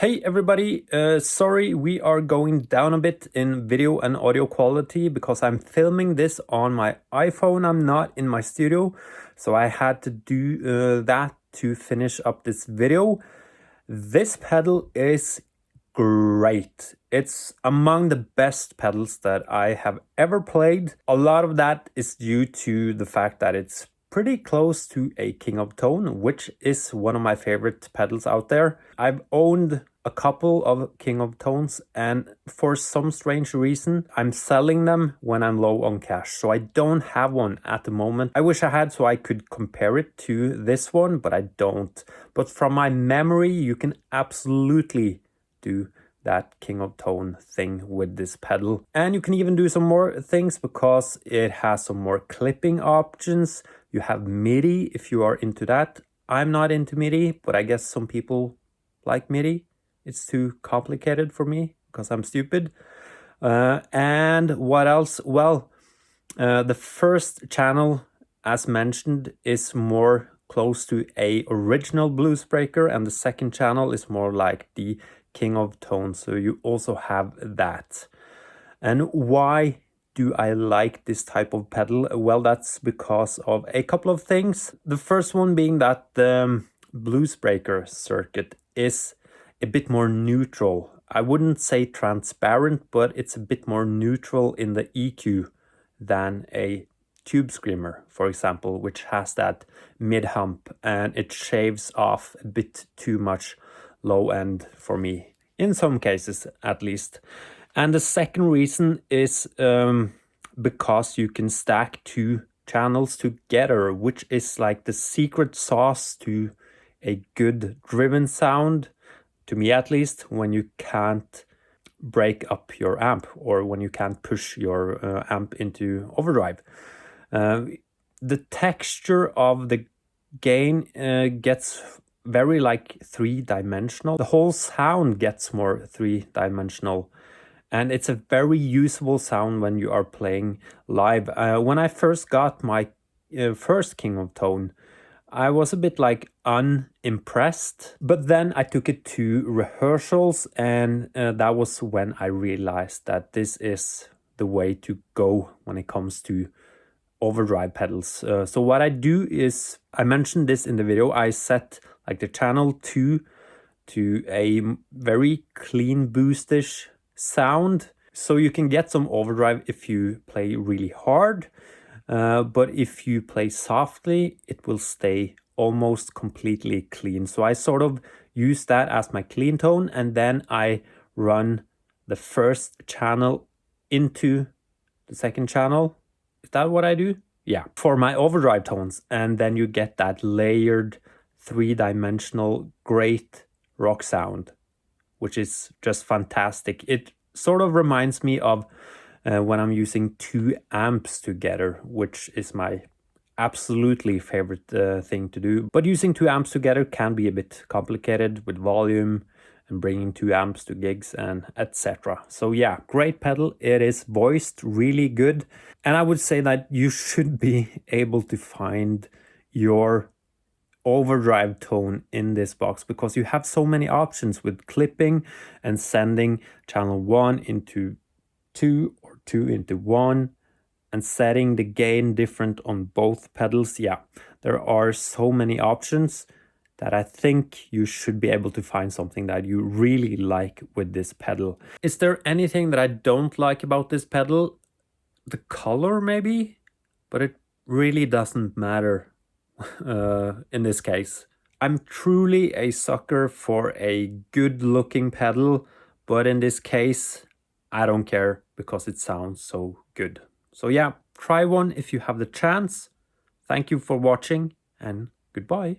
Hey everybody, sorry we are going down a bit in video and audio quality because I'm filming this on my iPhone. I'm not in my studio, so I had to do that to finish up this video. This pedal is great. It's among the best pedals that I have ever played. A lot of that is due to the fact that it's pretty close to a King of Tone, which is one of my favorite pedals out there. I've owned a couple of King of Tones, and for some strange reason I'm selling them when I'm low on cash, so I don't have one at the moment. I wish I had, so I could compare it to this one, but I don't. But from my memory, you can absolutely do that King of Tone thing with this pedal, and you can even do some more things because it has some more clipping options. You have MIDI if you are into that. I'm not into MIDI, but I guess some people like MIDI. It's too complicated for me because I'm stupid. And what else? Well, the first channel, as mentioned, is more close to a original blues breaker, and the second channel is more like the King of Tone. So you also have that. And why do I like this type of pedal? Well, that's because of a couple of things. The first one being that the blues breaker circuit is a bit more neutral. I wouldn't say transparent, but it's a bit more neutral in the EQ than a Tube Screamer, for example, which has that mid hump and it shaves off a bit too much low end for me, in some cases at least. And the second reason is because you can stack two channels together, which is like the secret sauce to a good driven sound, to me at least, when you can't break up your amp or when you can't push your amp into overdrive. The texture of the gain gets very like three-dimensional. The whole sound gets more three-dimensional, and it's a very usable sound when you are playing live. When I first got my first King of Tone, I was a bit like unimpressed, but then I took it to rehearsals, and that was when I realized that this is the way to go when it comes to overdrive pedals. So what I do is, I mentioned this in the video, I set like the channel 2 to a very clean boostish sound, so you can get some overdrive if you play really hard. But if you play softly, it will stay almost completely clean. So I sort of use that as my clean tone, and then I run the first channel into the second channel. Is that what I do? Yeah, for my overdrive tones. And then you get that layered three-dimensional great rock sound, which is just fantastic. It sort of reminds me of when I'm using two amps together, which is my absolutely favorite thing to do. But using 2 amps together can be a bit complicated with volume and bringing 2 amps to gigs and etc. So yeah, great pedal. It is voiced really good. And I would say that you should be able to find your overdrive tone in this box because you have so many options with clipping and sending channel 1 into 2 or 2 into 1 and setting the gain different on both pedals. Yeah, there are so many options that I think you should be able to find something that you really like with this pedal. Is there anything that I don't like about this pedal? The color maybe, but it really doesn't matter in this case. I'm truly a sucker for a good looking pedal, but in this case, I don't care because it sounds so good. So yeah, try one if you have the chance. Thank you for watching and goodbye.